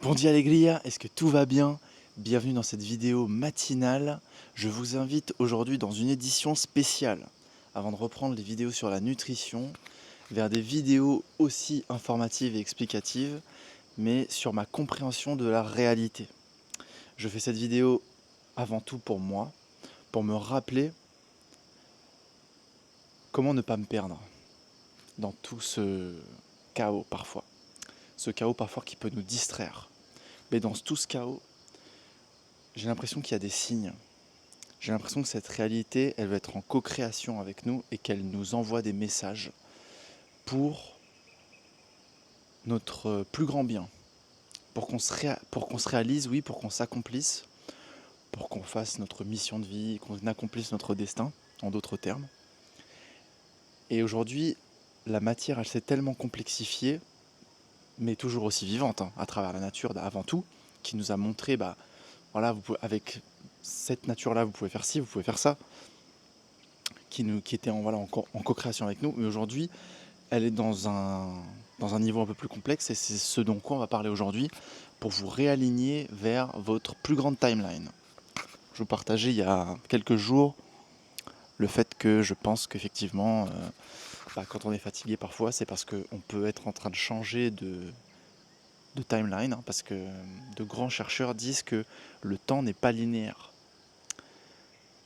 Bon dia alegria, est-ce que tout va bien? Bienvenue dans cette vidéo matinale. Je vous invite aujourd'hui dans une édition spéciale, avant de reprendre les vidéos sur la nutrition, vers des vidéos aussi informatives et explicatives, mais sur ma compréhension de la réalité. Je fais cette vidéo avant tout pour moi, pour me rappeler comment ne pas me perdre dans tout ce chaos parfois. Ce chaos parfois qui peut nous distraire. Mais dans tout ce chaos, j'ai l'impression qu'il y a des signes. J'ai l'impression que cette réalité, elle va être en co-création avec nous et qu'elle nous envoie des messages pour notre plus grand bien, pour qu'on se réalise, oui, pour qu'on s'accomplisse, pour qu'on fasse notre mission de vie, qu'on accomplisse notre destin, en d'autres termes. Et aujourd'hui, la matière, elle s'est tellement complexifiée, mais toujours aussi vivante, hein, à travers la nature avant tout, qui nous a montré, voilà, avec cette nature-là, vous pouvez faire ci, vous pouvez faire ça, qui était voilà, en co-création avec nous. Mais aujourd'hui, elle est dans un niveau un peu plus complexe et c'est ce dont quoi on va parler aujourd'hui pour vous réaligner vers votre plus grande timeline. Je vous partageais il y a quelques jours le fait que je pense qu'effectivement, quand on est fatigué parfois, c'est parce qu'on peut être en train de changer de timeline, hein, parce que de grands chercheurs disent que le temps n'est pas linéaire.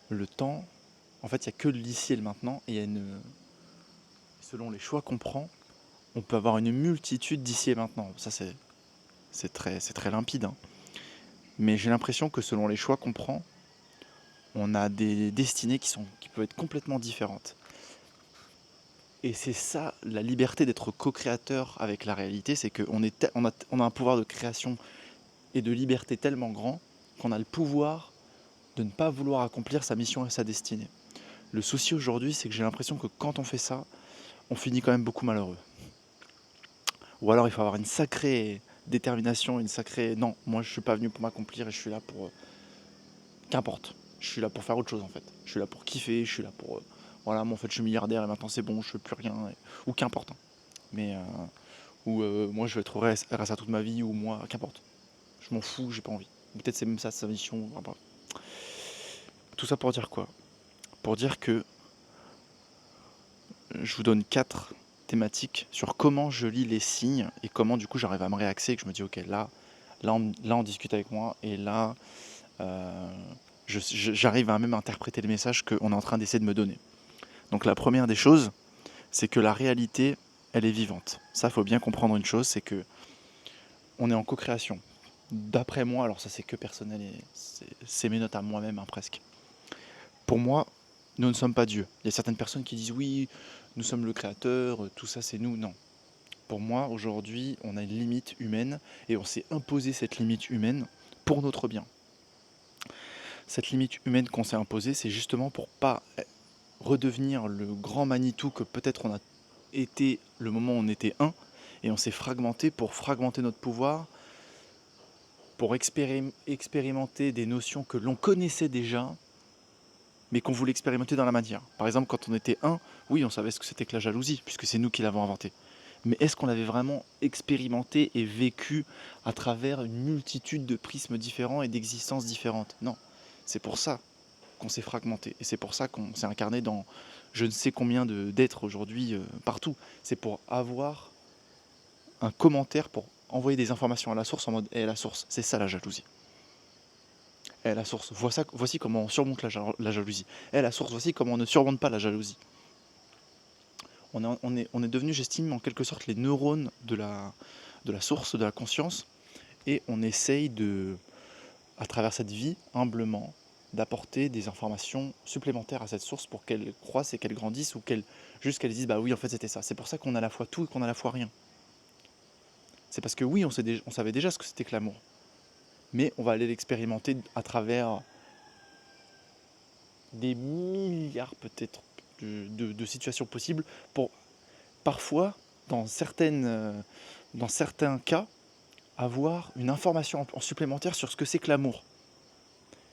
Le temps, en fait, il n'y a que l'ici et le maintenant, et selon les choix qu'on prend, on peut avoir une multitude d'ici et maintenant. Ça, c'est très limpide, hein. Mais j'ai l'impression que selon les choix qu'on prend, on a des destinées qui peuvent être complètement différentes. Et c'est ça, la liberté d'être co-créateur avec la réalité, c'est qu'on on a un pouvoir de création et de liberté tellement grand qu'on a le pouvoir de ne pas vouloir accomplir sa mission et sa destinée. Le souci aujourd'hui, c'est que j'ai l'impression que quand on fait ça, on finit quand même beaucoup malheureux. Ou alors il faut avoir une sacrée détermination, une sacrée... Non, moi je suis pas venu pour m'accomplir et je suis là pour... Qu'importe. Je suis là pour faire autre chose en fait. Je suis là pour kiffer, je suis là pour... voilà, moi en fait je suis milliardaire et maintenant c'est bon, je veux plus rien. Ou qu'importe, hein. Mais... ou moi je vais être RSA toute ma vie, ou moi, qu'importe. Je m'en fous, j'ai pas envie. Peut-être c'est même ça sa mission. Enfin, bref. Tout ça pour dire quoi? Pour dire que je vous donne 4 thématiques sur comment je lis les signes et comment du coup j'arrive à me réaxer et que je me dis ok là on discute avec moi et là j'arrive à même interpréter les messages qu'on est en train d'essayer de me donner. Donc la première des choses, c'est que la réalité, elle est vivante. Ça, faut bien comprendre une chose, c'est que on est en co-création. D'après moi, alors ça c'est que personnel et c'est mes notes à moi-même, hein, presque. Pour moi, nous ne sommes pas Dieu. Il y a certaines personnes qui disent oui, nous sommes le créateur, tout ça c'est nous. Non. Pour moi, aujourd'hui, on a une limite humaine et on s'est imposé cette limite humaine pour notre bien. Cette limite humaine qu'on s'est imposée, c'est justement pour pas redevenir le grand Manitou que peut-être on a été le moment où on était un, et on s'est fragmenté pour fragmenter notre pouvoir, pour expérimenter des notions que l'on connaissait déjà, mais qu'on voulait expérimenter dans la matière. Par exemple, quand on était un, oui, on savait ce que c'était que la jalousie, puisque c'est nous qui l'avons inventé. Mais est-ce qu'on l'avait vraiment expérimenté et vécu à travers une multitude de prismes différents et d'existences différentes? Non. C'est pour ça qu'on s'est fragmenté. Et c'est pour ça qu'on s'est incarné dans je ne sais combien d'êtres aujourd'hui partout. C'est pour avoir un commentaire, pour envoyer des informations à la source en mode la source, c'est ça la jalousie. La source, voici comment on surmonte la jalousie. La source, voici comment on ne surmonte pas la jalousie. On est devenu, j'estime, en quelque sorte les neurones de la source, de la conscience, et on essaye à travers cette vie, humblement, d'apporter des informations supplémentaires à cette source pour qu'elle croisse et qu'elle grandisse, ou juste qu'elle dise bah oui en fait c'était ça. C'est pour ça qu'on a à la fois tout et qu'on a à la fois rien. C'est parce que oui on savait déjà ce que c'était que l'amour, mais on va aller l'expérimenter à travers des milliards peut-être de situations possibles pour parfois dans certains cas avoir une information en supplémentaire sur ce que c'est que l'amour.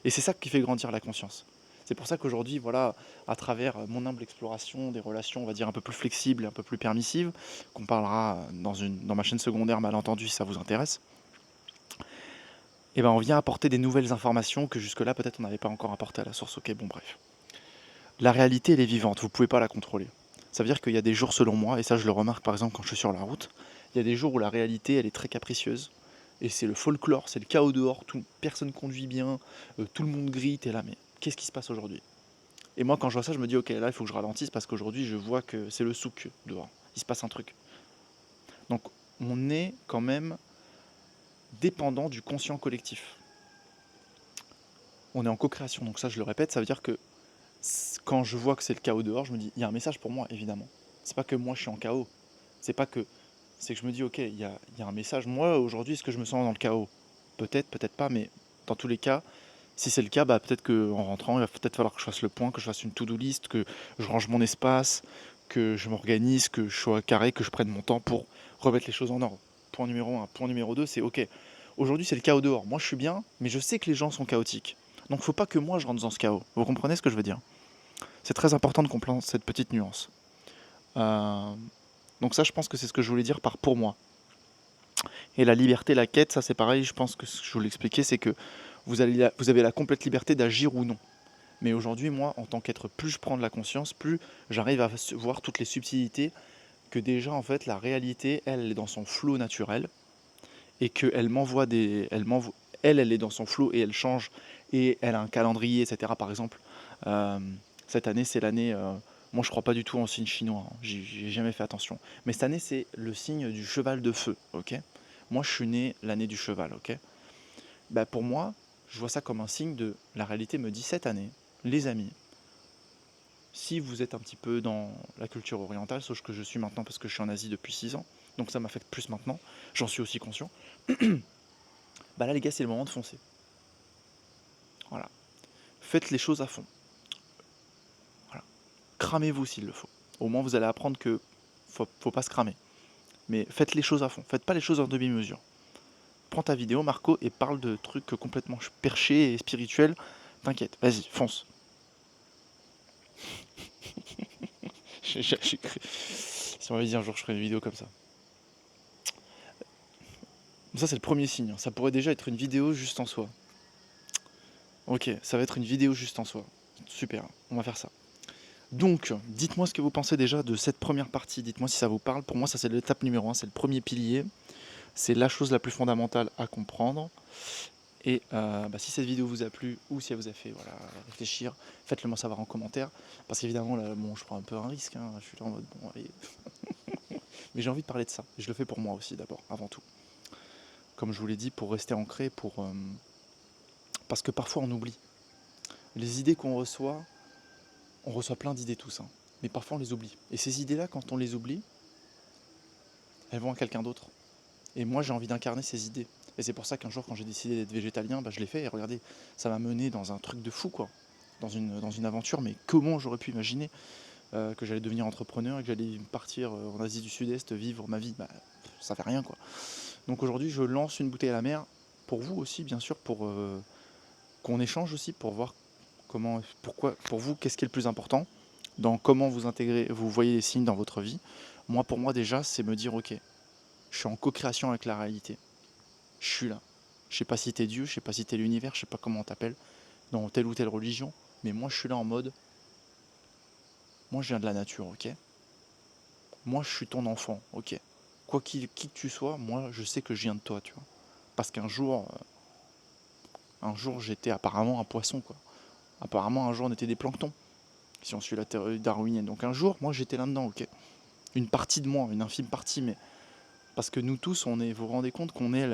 Et c'est ça qui fait grandir la conscience. C'est pour ça qu'aujourd'hui, voilà, à travers mon humble exploration des relations, on va dire, un peu plus flexibles et un peu plus permissives, qu'on parlera dans ma chaîne secondaire Malentendu si ça vous intéresse, et ben on vient apporter des nouvelles informations que jusque-là peut-être on n'avait pas encore apportées à la source. Ok, bon bref. La réalité elle est vivante, vous pouvez pas la contrôler. Ça veut dire qu'il y a des jours selon moi, et ça je le remarque par exemple quand je suis sur la route, il y a des jours où la réalité elle est très capricieuse, et c'est le folklore, c'est le chaos dehors, personne conduit bien, tout le monde grille, t'es là, mais qu'est-ce qui se passe aujourd'hui? Et moi quand je vois ça je me dis ok là il faut que je ralentisse parce qu'aujourd'hui je vois que c'est le souk dehors, il se passe un truc. Donc on est quand même dépendant du conscient collectif. On est en co-création, donc ça je le répète, ça veut dire que quand je vois que c'est le chaos dehors, je me dis, il y a un message pour moi, évidemment. C'est pas que moi je suis en chaos, c'est pas que... C'est que je me dis, ok, il y a un message. Moi, aujourd'hui, est-ce que je me sens dans le chaos? Peut-être, peut-être pas, mais dans tous les cas, si c'est le cas, bah, peut-être qu'en rentrant, il va peut-être falloir que je fasse le point, que je fasse une to-do list, que je range mon espace, que je m'organise, que je sois carré, que je prenne mon temps pour remettre les choses en ordre. Point numéro un. Point numéro 2, c'est ok. Aujourd'hui, c'est le chaos dehors. Moi, je suis bien, mais je sais que les gens sont chaotiques. Donc, faut pas que moi, je rentre dans ce chaos. Vous comprenez ce que je veux dire? C'est très important de comprendre cette petite nuance. Euh, donc ça, je pense que c'est ce que je voulais dire par pour moi. Et la liberté, la quête, ça c'est pareil, je pense que ce que je voulais expliquer, c'est que vous avez la complète liberté d'agir ou non. Mais aujourd'hui, moi, en tant qu'être, plus je prends de la conscience, plus j'arrive à voir toutes les subtilités, que déjà, en fait, la réalité, elle est dans son flot naturel, et qu'elle m'envoie des... elle est dans son flot et elle change, et elle a un calendrier, etc. Par exemple, euh, cette année, c'est l'année... moi, je crois pas du tout en signe chinois, hein. J'ai jamais fait attention. Mais cette année, c'est le signe du cheval de feu, ok? Moi, je suis né l'année du cheval, ok? Bah, pour moi, je vois ça comme un signe de... La réalité me dit cette année, les amis, si vous êtes un petit peu dans la culture orientale, sauf que je suis maintenant parce que je suis en Asie depuis 6 ans, donc ça m'affecte plus maintenant, j'en suis aussi conscient, bah là les gars c'est le moment de foncer. Voilà. Faites les choses à fond. Voilà. Cramez-vous s'il le faut. Au moins vous allez apprendre que faut pas se cramer. Mais faites les choses à fond. Faites pas les choses en demi-mesure. Prends ta vidéo Marco et parle de trucs complètement perchés et spirituels. T'inquiète, vas-y, fonce. Si on m'avait dit un jour je ferais une vidéo comme ça. Ça c'est le premier signe. Ça pourrait déjà être une vidéo juste en soi. Ok, ça va être une vidéo juste en soi. Super, on va faire ça. Donc, dites-moi ce que vous pensez déjà de cette première partie. Dites-moi si ça vous parle. Pour moi, ça c'est l'étape numéro 1, c'est le premier pilier. C'est la chose la plus fondamentale à comprendre. Et bah, si cette vidéo vous a plu ou si elle vous a fait voilà, réfléchir, faites-le moi savoir en commentaire. Parce qu'évidemment, là, bon, je prends un peu un risque. Hein. Je suis là en mode, bon, allez. Mais j'ai envie de parler de ça. Et je le fais pour moi aussi, d'abord, avant tout. Comme je vous l'ai dit, pour rester ancré, parce que parfois on oublie. Les idées qu'on reçoit, on reçoit plein d'idées tous. Hein. Mais parfois on les oublie. Et ces idées-là, quand on les oublie, elles vont à quelqu'un d'autre. Et moi, j'ai envie d'incarner ces idées. Et c'est pour ça qu'un jour, quand j'ai décidé d'être végétalien, bah, je l'ai fait. Et regardez, ça m'a mené dans un truc de fou, quoi. Dans une aventure. Mais comment j'aurais pu imaginer que j'allais devenir entrepreneur et que j'allais partir en Asie du Sud-Est, vivre ma vie? Bah, ça fait rien, quoi. Donc aujourd'hui, je lance une bouteille à la mer. Pour vous aussi, bien sûr, pour qu'on échange aussi, pour voir comment, pourquoi, pour vous, qu'est-ce qui est le plus important dans comment vous intégrez, vous voyez les signes dans votre vie. Moi, pour moi, déjà, c'est me dire, ok, je suis en co-création avec la réalité. Je suis là. Je sais pas si t'es Dieu, je sais pas si t'es l'univers, je sais pas comment on t'appelle, dans telle ou telle religion, mais moi je suis là en mode, moi je viens de la nature, ok? Moi je suis ton enfant, ok? Qui que tu sois, moi je sais que je viens de toi, tu vois. Parce qu'un jour j'étais apparemment un poisson, quoi. Apparemment un jour on était des planctons, si on suit la théorie darwinienne. Donc un jour, moi j'étais là-dedans, ok? Une partie de moi, une infime partie, mais parce que nous tous, vous vous rendez compte qu'on est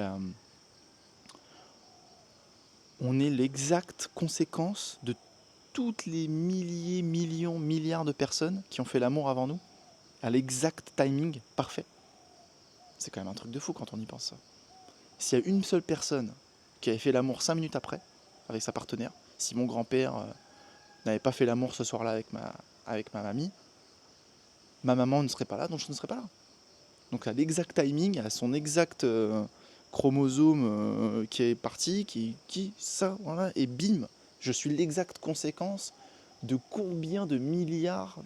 on est l'exacte conséquence de toutes les milliers, millions, milliards de personnes qui ont fait l'amour avant nous, à l'exact timing parfait. C'est quand même un truc de fou quand on y pense ça. S'il y a une seule personne qui avait fait l'amour 5 minutes après, avec sa partenaire, si mon grand-père n'avait pas fait l'amour ce soir-là avec ma mamie, ma maman ne serait pas là, donc je ne serais pas là. Donc à l'exact timing, à son exact chromosome qui est parti, ça, voilà, et bim, je suis l'exacte conséquence de combien de milliards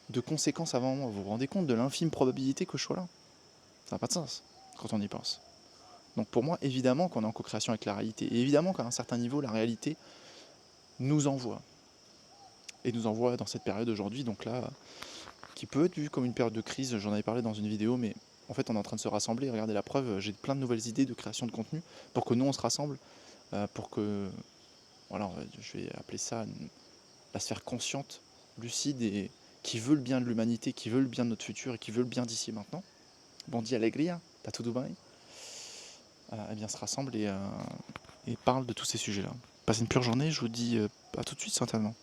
de conséquences avant moi. Vous vous rendez compte de l'infime probabilité que je sois là? Ça n'a pas de sens quand on y pense. Donc pour moi, évidemment qu'on est en co-création avec la réalité. Et évidemment qu'à un certain niveau, la réalité nous envoie. Et nous envoie dans cette période aujourd'hui, donc là, qui peut être vue comme une période de crise, j'en avais parlé dans une vidéo, mais en fait on est en train de se rassembler. Regardez la preuve, j'ai plein de nouvelles idées de création de contenu pour que nous on se rassemble, pour que, voilà, je vais appeler ça la sphère consciente, lucide et qui veut le bien de l'humanité, qui veut le bien de notre futur et qui veut le bien d'ici et maintenant. Bondi Alegria, t'as tout Dubaï, eh bien se rassemble et parle de tous ces sujets-là. Passez une pure journée, je vous dis à tout de suite certainement.